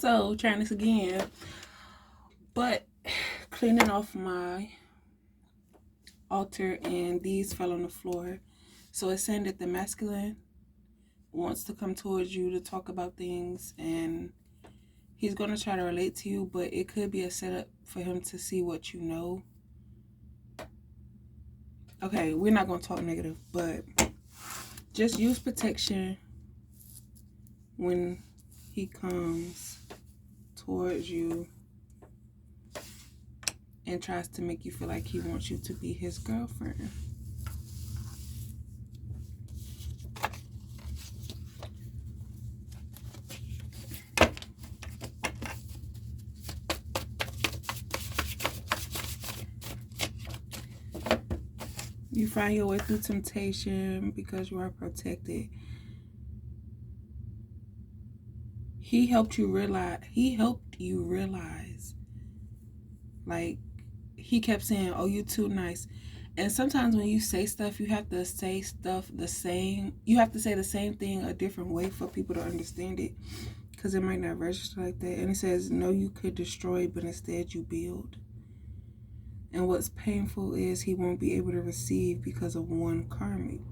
So, trying this again. But cleaning off my altar and these fell on the floor. So it's saying that the masculine wants to come towards you to talk about things, and he's going to try to relate to you, but it could be a setup for him to see what you know. Okay, we're not going to talk negative, but just use protection when he comes towards you and tries to make you feel like he wants you to be his girlfriend. You find your way through temptation because you are protected. He helped you realize, like, he kept saying, oh, you too nice. And sometimes when you say stuff, you have to say stuff the same. You have to say the same thing a different way for people to understand it, because it might not register like that. And it says, no, you could destroy, but instead you build. And what's painful is he won't be able to receive because of one karmic.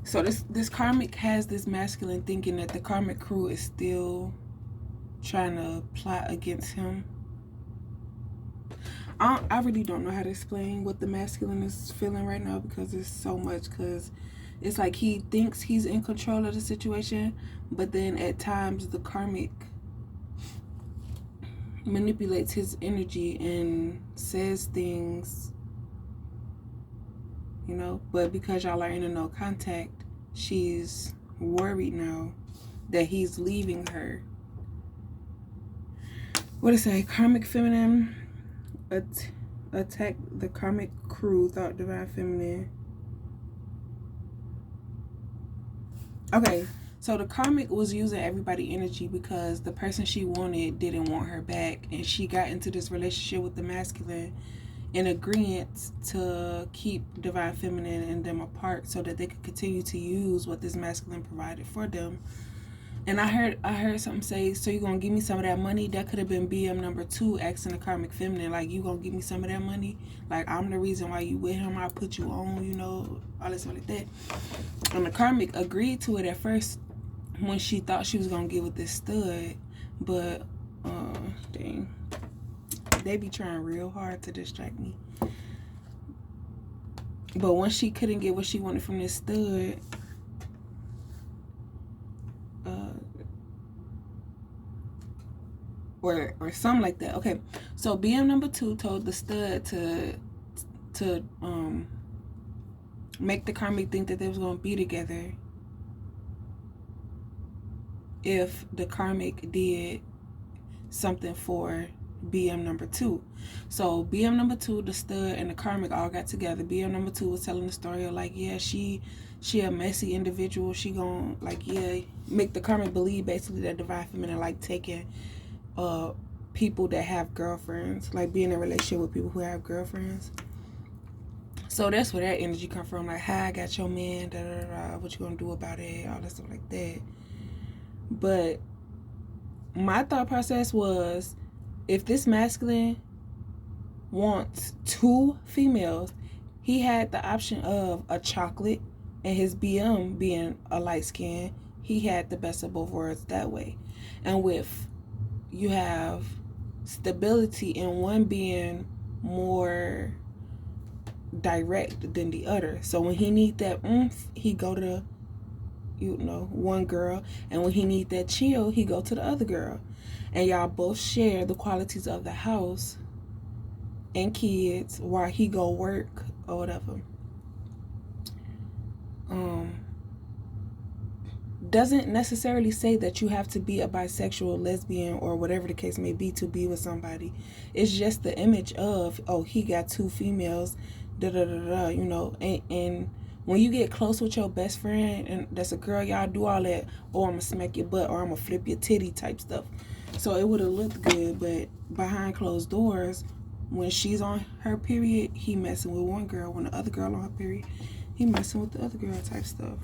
So this karmic has this masculine thinking that the karmic crew is still trying to plot against him. I really don't know how to explain what the masculine is feeling right now, because it's so much. Because it's like he thinks he's in control of the situation, but then at times the karmic manipulates his energy and says things, you know. But because y'all are in a no contact, she's worried now that he's leaving her. What is it? Karmic feminine attack the karmic crew, thought divine feminine. Okay, so the karmic was using everybody energy because the person she wanted didn't want her back, and she got into this relationship with the masculine in agreement to keep divine feminine and them apart so that they could continue to use what this masculine provided for them. And I heard something say, so you gonna give me some of that money? That could have been BM number 2 asking the karmic feminine, like, you gonna give me some of that money? Like, I'm the reason why you with him, I put you on, you know, all this stuff like that. And the karmic agreed to it at first when she thought she was gonna get with this stud, but dang, they be trying real hard to distract me. But once she couldn't get what she wanted from this stud, or something like that. Okay, so BM number 2 told the stud to make the karmic think that they was gonna be together if the karmic did something for BM number 2. So BM number 2, the stud and the karmic all got together. BM number 2 was telling the story of, like, yeah, she a messy individual. She gonna, like, yeah, make the karmic believe basically that divine feminine like taking people that have girlfriends, like being in a relationship with people who have girlfriends. So that's where that energy come from. Like, hi, I got your man, da da da, what you gonna do about it, all that stuff like that. But my thought process was, if this masculine wants 2 females, he had the option of a chocolate and his BM being a light skin. He had the best of both worlds that way. And with you have stability in one being more direct than the other. So when he need that oomph, he go to, you know, one girl, and when he need that chill, he go to the other girl. And y'all both share the qualities of the house and kids while he go work or whatever. Doesn't necessarily say that you have to be a bisexual, lesbian, or whatever the case may be to be with somebody. It's just the image of, oh, he got 2 females, da da da da, you know. And when you get close with your best friend and that's a girl, y'all do all that, oh, I'm gonna smack your butt or I'm gonna flip your titty type stuff. So it would have looked good, but behind closed doors, when she's on her period, he messing with one girl. When the other girl on her period, he messing with the other girl type stuff.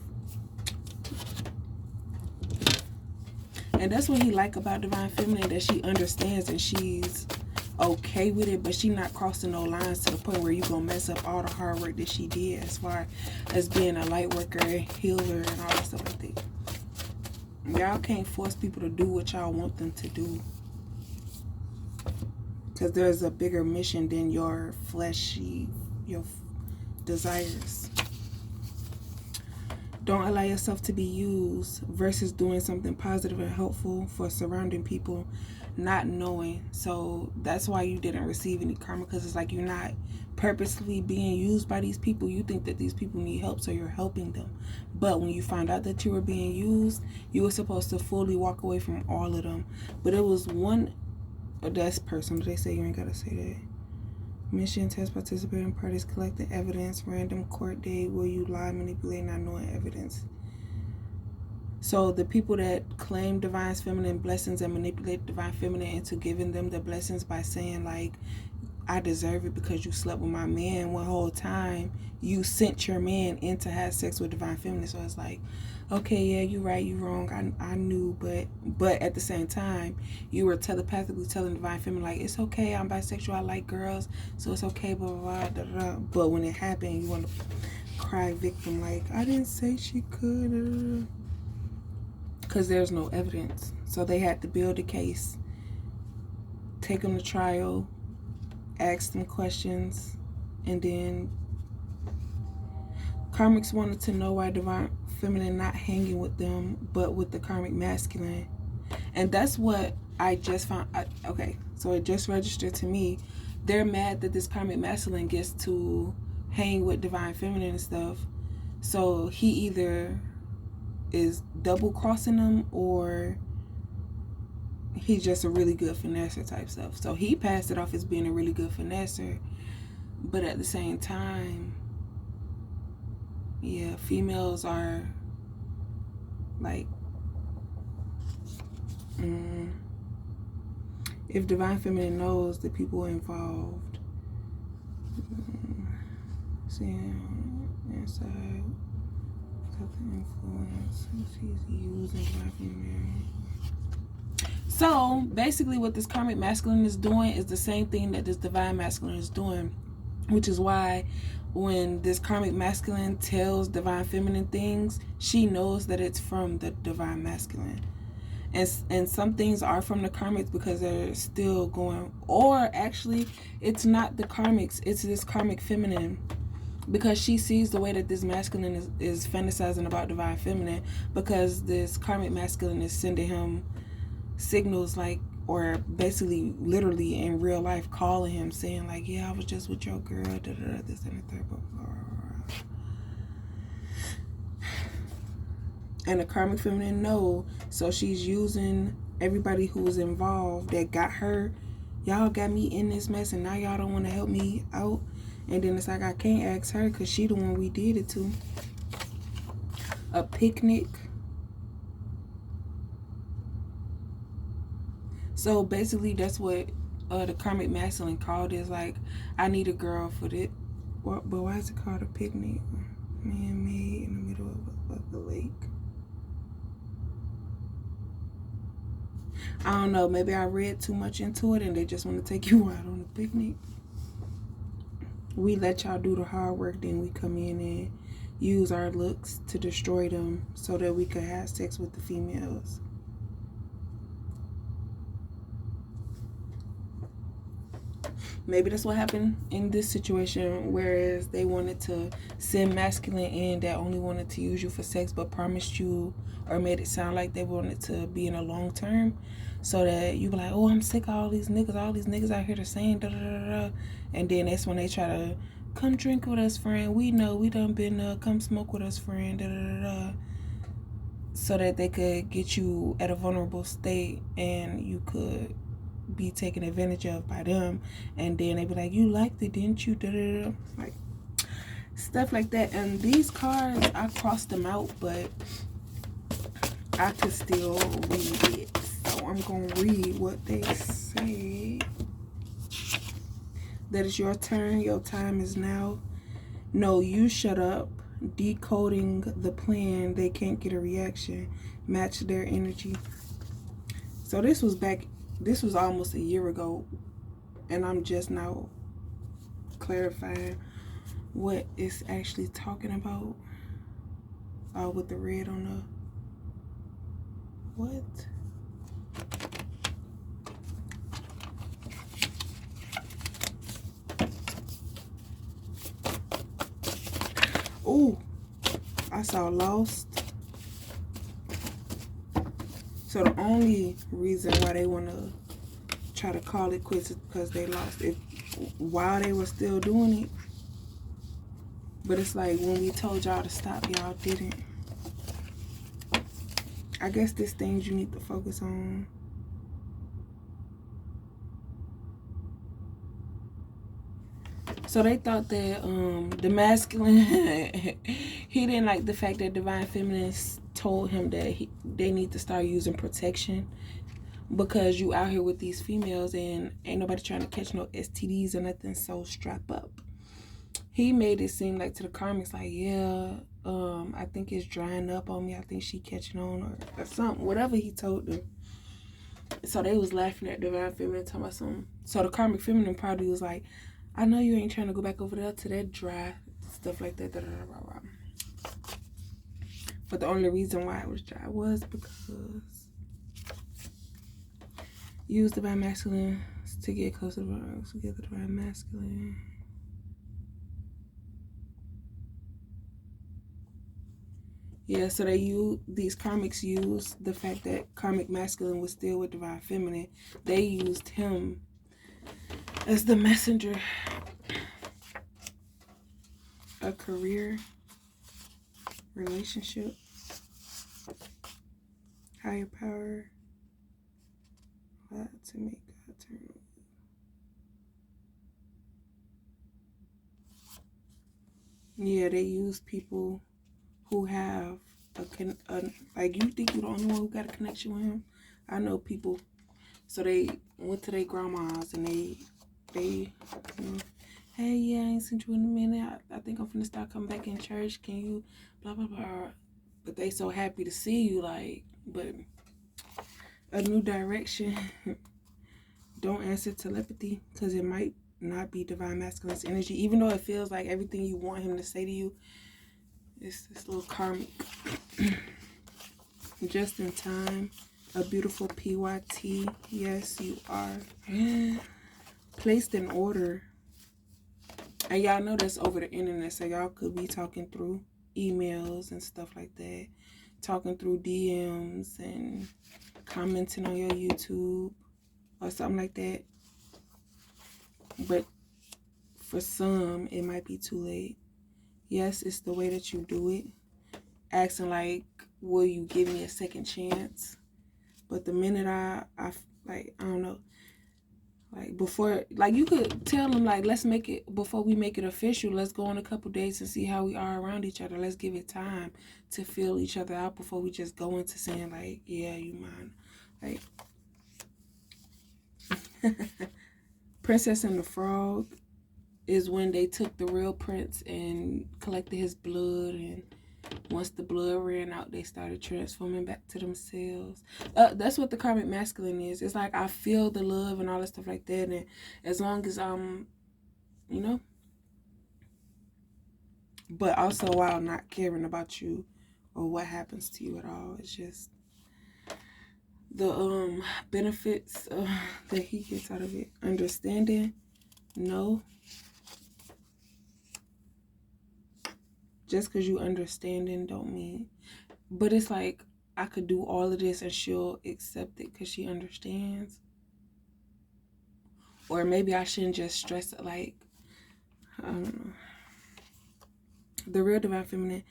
And that's what he like about Divine Feminine, that she understands and she's okay with it, but she not crossing no lines to the point where you gonna mess up all the hard work that she did as far as being a light worker, healer, and all that stuff like that. Y'all can't force people to do what y'all want them to do, because there's a bigger mission than your fleshy, your desires. Don't allow yourself to be used versus doing something positive and helpful for surrounding people, not knowing. So that's why you didn't receive any karma, because it's like you're not purposely being used by these people. You think that these people need help, so you're helping them. But when you found out that you were being used, you were supposed to fully walk away from all of them. But it was one, that's personal. They say you ain't gotta say that. Mission, test, participating parties, collecting evidence, random court date, will you lie, manipulate, not knowing evidence. So the people that claim Divine Feminine blessings and manipulate Divine Feminine into giving them the blessings by saying like, I deserve it because you slept with my man, one whole time you sent your man in to have sex with Divine Feminine. So it's like, okay, yeah, you're right, you're wrong, I knew, but at the same time, you were telepathically telling Divine Feminine, like, it's okay, I'm bisexual, I like girls, so it's okay, blah, blah, blah, da, da, da. But when it happened, you want to cry victim, like, I didn't say she could, because there's no evidence. So they had to build a case, take them to trial, ask them questions, and then karmics wanted to know why Divine Feminine not hanging with them but with the karmic masculine. And that's what I just found. Okay, so it just registered to me. They're mad that this karmic masculine gets to hang with Divine Feminine and stuff. So he either is double crossing them or he's just a really good finesser type stuff. So he passed it off as being a really good finesser, but at the same time, yeah, females are like, if Divine Feminine knows the people involved, seeing inside, the influence she's using Divine Feminine. So basically what this karmic masculine is doing is the same thing that this divine masculine is doing, which is why when this karmic masculine tells Divine Feminine things, she knows that it's from the Divine Masculine. And some things are from the karmics because they're still going, or actually it's not the karmics, it's this karmic feminine, because she sees the way that this masculine is fantasizing about Divine Feminine, because this karmic masculine is sending him signals, like, or basically literally in real life calling him, saying like, yeah, I was just with your girl, da, da, da, this and the third, blah, blah, blah. And the karmic feminine know, so she's using everybody who was involved that got her, y'all got me in this mess and now y'all don't want to help me out. And then it's like, I can't ask her because she the one we did it to. A picnic. So basically that's what the karmic masculine called is like, I need a girl for this. But why is it called a picnic? Man-made in the middle of the lake. I don't know, maybe I read too much into it and they just want to take you out on a picnic. We let y'all do the hard work, then we come in and use our looks to destroy them so that we could have sex with the females. Maybe that's what happened in this situation, whereas they wanted to send masculine in that only wanted to use you for sex but promised you or made it sound like they wanted to be in a long term, so that you be like, oh, I'm sick of all these niggas out here to saying da da da da, and then that's when they try to come drink with us, friend, we know we done been come smoke with us, friend, da da da da, so that they could get you at a vulnerable state and you could be taken advantage of by them, and then they be like, you liked it, didn't you, da da da, like stuff like that. And these cards, I crossed them out, but I could still read it, so I'm gonna read what they say. That it's your turn, your time is now. No, you shut up. Decoding the plan, they can't get a reaction. Match their energy. So this was almost a year ago, and I'm just now clarifying what it's actually talking about. With the red on the what? Oh, I saw Lost. So the only reason why they want to try to call it quits is because they lost it while they were still doing it. But it's like when we told y'all to stop, y'all didn't. I guess there's things you need to focus on. So they thought that the masculine, he didn't like the fact that Divine Feminines told him that they need to start using protection because you out here with these females and ain't nobody trying to catch no STDs or nothing, so strap up. He made it seem like to the karmics like, yeah, I think it's drying up on me. I think she catching on or something, whatever he told them. So they was laughing at Divine Feminine, talking about something. So the karmic feminine probably was like, I know you ain't trying to go back over there to that dry stuff like that. But the only reason why it was dry was because use Divine Masculine to get closer to the Divine Masculine. Yeah, so these karmics used the fact that karmic masculine was still with Divine Feminine. They used him as the messenger. A career, relationship, higher power, to make God turn. Yeah, they use people who have like, you think you're the only one who got a connection with him? I know people. So they went to their grandmas and they you know, hey, yeah, I ain't seen you in a minute. I think I'm finna start coming back in church. Can you blah blah blah? But they so happy to see you, like, but a new direction. Don't answer telepathy because it might not be Divine Masculine's energy, even though it feels like everything you want him to say to you. It's this little karmic. Just in time. A beautiful PYT. Yes, you are. Placed in order. And y'all know that's over the internet, so y'all could be talking through emails and stuff like that. Talking through DMs and commenting on your YouTube or something like that. But for some, it might be too late. Yes, it's the way that you do it. Asking like, will you give me a second chance? But the minute I don't know, like before, like you could tell them like, let's make it, before we make it official, let's go on a couple dates and see how we are around each other. Let's give it time to feel each other out before we just go into saying like, yeah, you mine. Like Princess and the Frog is when they took the real prince and collected his blood, and once the blood ran out, they started transforming back to themselves. That's what the karmic masculine is. It's like, I feel the love and all that stuff like that, and as long as you know, but also while not caring about you or what happens to you at all. It's just the benefits that he gets out of it. Understanding, no. Just because you understanding don't mean, but it's like, I could do all of this and she'll accept it because she understands. Or maybe I shouldn't just stress it, like, I don't know. The real Divine Feminine,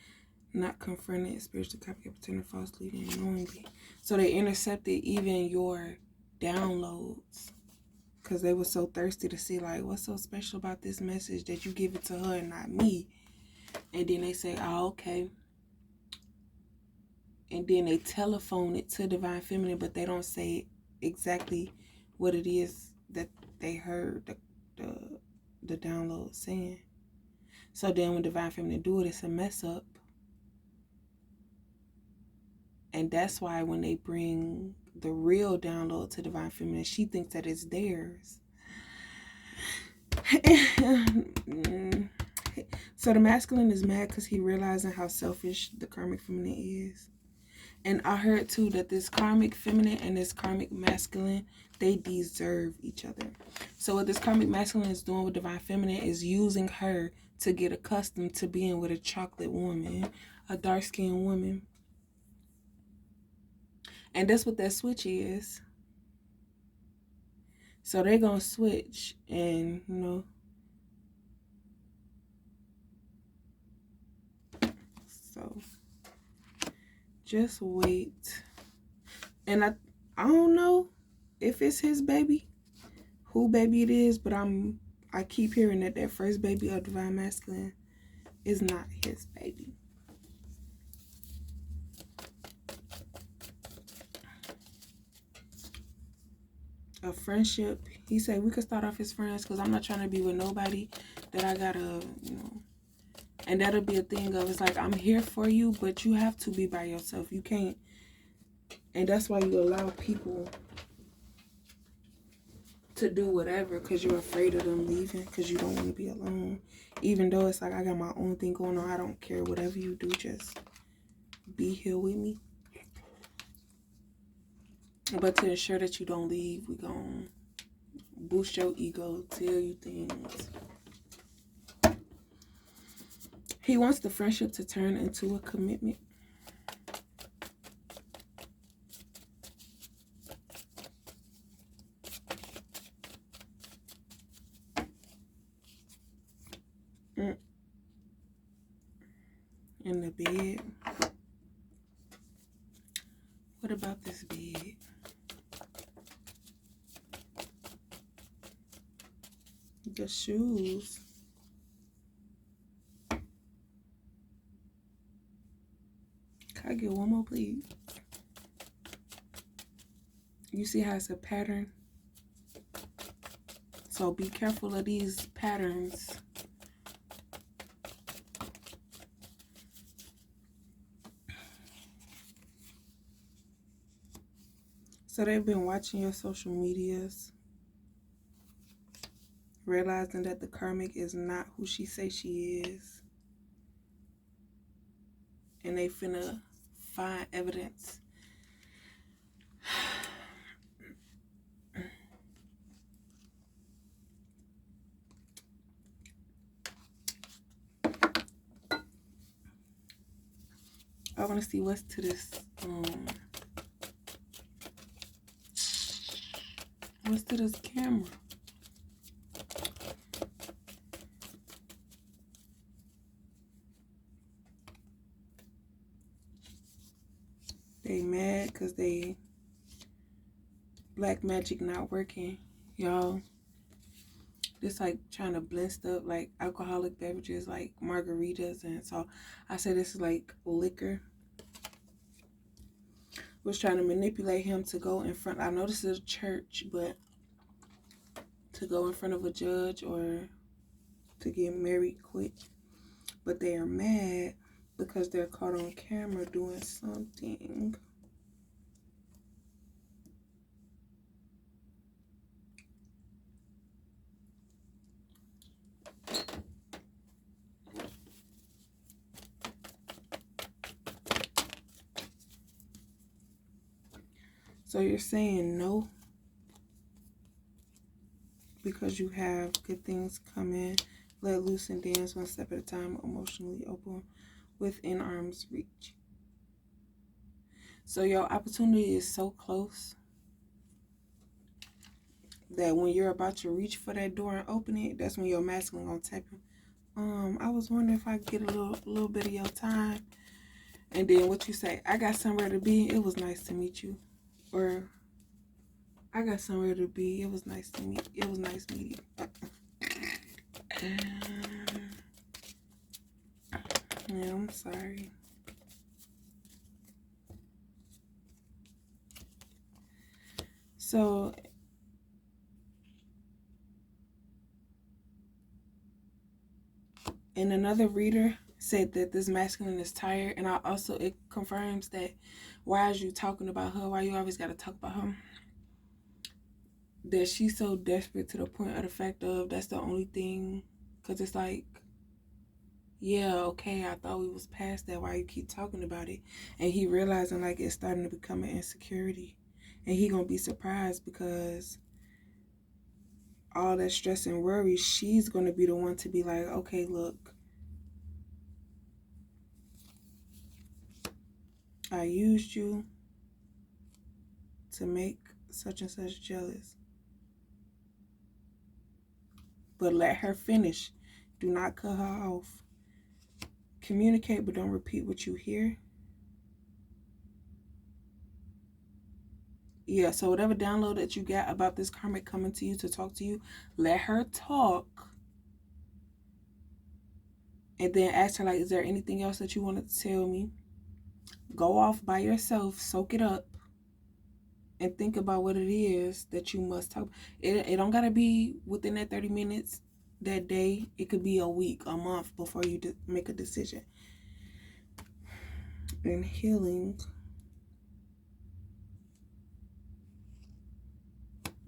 not confronted, spiritually copycat, pretending falsely, and knowingly. So they intercepted even your downloads because they were so thirsty to see, like, what's so special about this message that you give it to her and not me? And then they say, oh, okay. And then they telephone it to Divine Feminine, but they don't say exactly what it is that they heard the download saying. So then when Divine Feminine do it, it's a mess up. And that's why when they bring the real download to Divine Feminine, she thinks that it's theirs. So the masculine is mad because he realizing how selfish the karmic feminine is. And I heard too that this karmic feminine and this karmic masculine, they deserve each other. So what this karmic masculine is doing with Divine Feminine is using her to get accustomed to being with a chocolate woman, a dark-skinned woman. And that's what that switch is. So they're going to switch and, you know. So just wait. And I don't know if it's his baby, who baby it is, but I keep hearing that first baby of Divine Masculine is not his baby. A friendship. He said we could start off as friends because I'm not trying to be with nobody that I gotta, you know. And that'll be a thing of, it's like, I'm here for you, but you have to be by yourself. You can't. And that's why you allow people to do whatever because you're afraid of them leaving because you don't want to be alone. Even though it's like, I got my own thing going on. I don't care. Whatever you do, just be here with me. But to ensure that you don't leave, we gonna boost your ego, tell you things. He wants the friendship to turn into a commitment. In the bed. What about this bed? The shoes. Can I get one more, please? You see how it's a pattern? So be careful of these patterns. So they've been watching your social medias, realizing that the karmic is not who she say she is. And they finna find evidence. I want to see what's to this. What's to this camera? They mad because they black magic not working, y'all. This like trying to blend stuff like alcoholic beverages like margaritas, and so I said this is like liquor. Was trying to manipulate him to go in front. I know this is a church, but to go in front of a judge or to get married quick. But they are mad because they're caught on camera doing something. So you're saying no because you have good things coming. Let loose and dance one step at a time, emotionally open, within arm's reach. So your opportunity is so close that when you're about to reach for that door and open it, that's when your masculine gonna tap you. I was wondering if I could get a little bit of your time. And then what you say, I got somewhere to be. It was nice to meet you. Or I got somewhere to be. It was nice to meet. It was nice meeting you. Yeah, I'm sorry. So in another reader, said that this masculine is tired, and it confirms that why is you talking about her? Why you always got to talk about her? That she's so desperate to the point of the fact of that's the only thing, because it's like, yeah, okay, I thought we was past that. Why you keep talking about it? And he realizing like it's starting to become an insecurity, and he gonna be surprised because all that stress and worry, she's gonna be the one to be like, okay, look, I used you to make such and such jealous. But let her finish. Do not cut her off. Communicate, but don't repeat what you hear. Yeah, so whatever download that you got about this karmic coming to you to talk to you, let her talk. And then ask her, like, is there anything else that you want to tell me? Go off by yourself, soak it up, and think about what it is that you must talk. It don't gotta be within that 30 minutes that day. It could be a week, a month before you make a decision. And healing.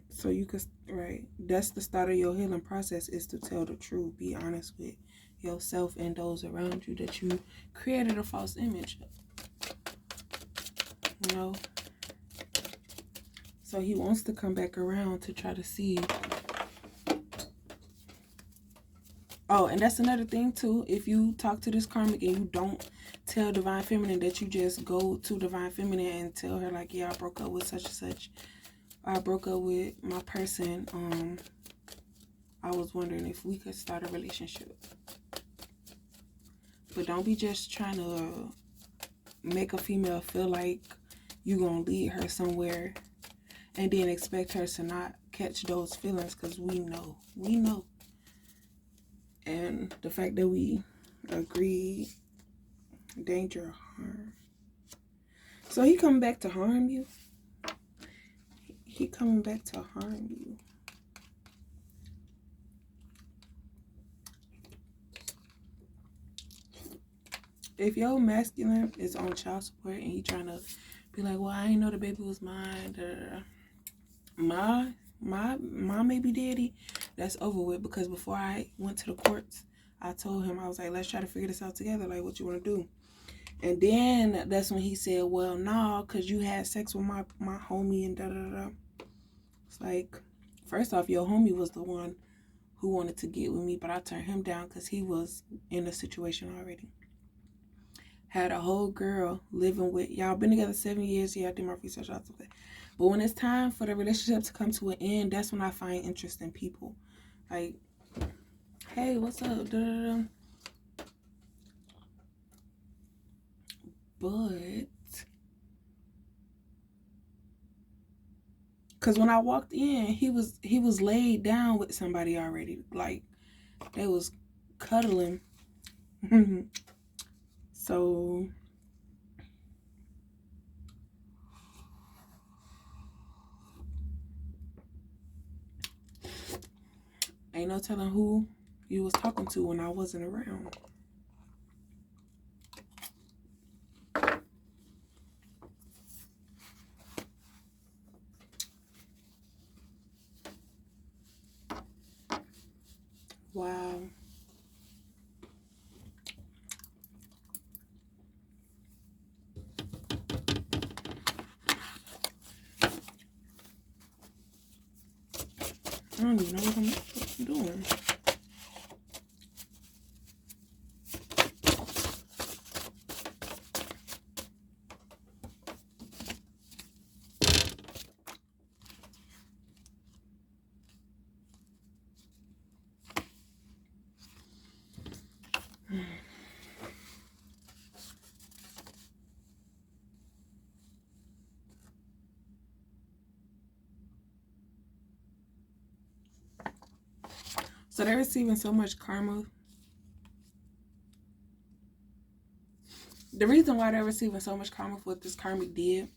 So you could, right, that's the start of your healing process, is to tell the truth. Be honest with yourself and those around you that you created a false image of. You know? So he wants to come back around to try to see. Oh, and that's another thing too. If you talk to this karmic and you don't tell Divine Feminine, that you just go to Divine Feminine and tell her like, yeah, I broke up with such and such. I broke up with my person. I was wondering if we could start a relationship. But don't be just trying to make a female feel like you gonna lead her somewhere and then expect her to not catch those feelings, because we know. And the fact that we agree, danger, harm. So he coming back to harm you. He coming back to harm you. If your masculine is on child support and he trying to be like, well, I didn't know the baby was mine. My baby daddy, that's over with. Because before I went to the courts, I told him, I was like, let's try to figure this out together. Like, what you want to do? And then that's when he said, well, no, because you had sex with my homie and da-da-da. It's like, first off, your homie was the one who wanted to get with me, but I turned him down because he was in a situation already. Had a whole girl living with, y'all been together 7 years. Yeah, I did my research out there. But when it's time for the relationship to come to an end, that's when I find interest in people. Like, hey, what's up? Da-da-da. But because when I walked in, he was laid down with somebody already. Like, they was cuddling. So ain't no telling who you was talking to when I wasn't around. Wow. I don't even know what I'm doing. So they're receiving so much karma. The reason why they're receiving so much karma for what this karmic did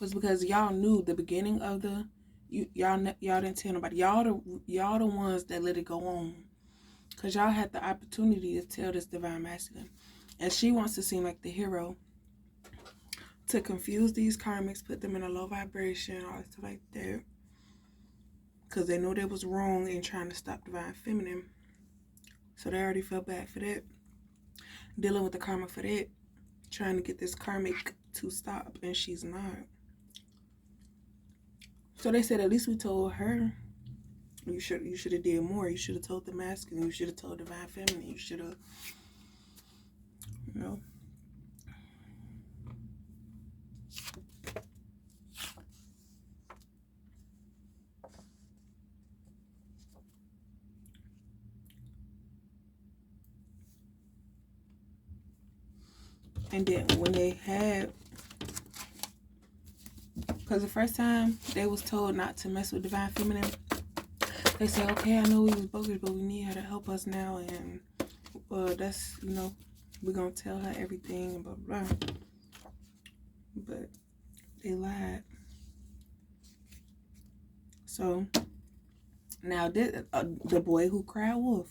was because y'all knew the beginning of y'all didn't tell nobody. Y'all the ones that let it go on. Because y'all had the opportunity to tell this divine masculine. And she wants to seem like the hero to confuse these karmics, put them in a low vibration, all stuff like that. Because they know they was wrong in trying to stop divine feminine. So they already felt bad for that. Dealing with the karma for that. Trying to get this karmic to stop. And she's not. So they said, at least we told her. You should have did more. You should have told the masculine. You should have told divine feminine. You should have, you know. And then when they had, because the first time they was told not to mess with divine feminine, they said, okay, I know we was bogus, but we need her to help us now, and that's, you know, we're gonna tell her everything and blah blah blah. But they lied. So now this, the boy who cried wolf.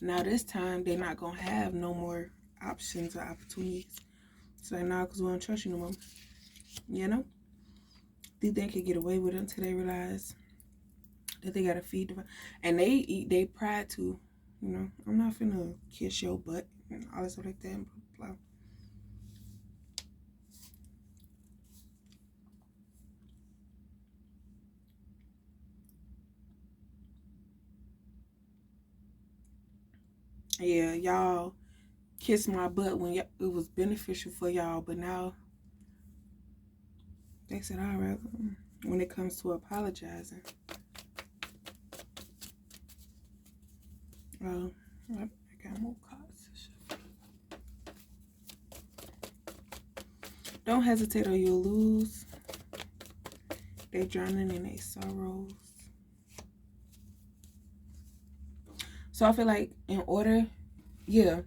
Now this time they're not gonna have no more options or opportunities. So now, because we don't trust you no more. You know? They think they could get away with it until they realize that they gotta feed them. And they eat their pride too. You know, I'm not finna kiss your butt and all that stuff like that and blah, blah. Yeah, y'all kissed my butt when it was beneficial for y'all, but now they said, all right, when it comes to apologizing. I got more cards. Don't hesitate or you'll lose. They drowning in their sorrows. So I feel like in order, yeah,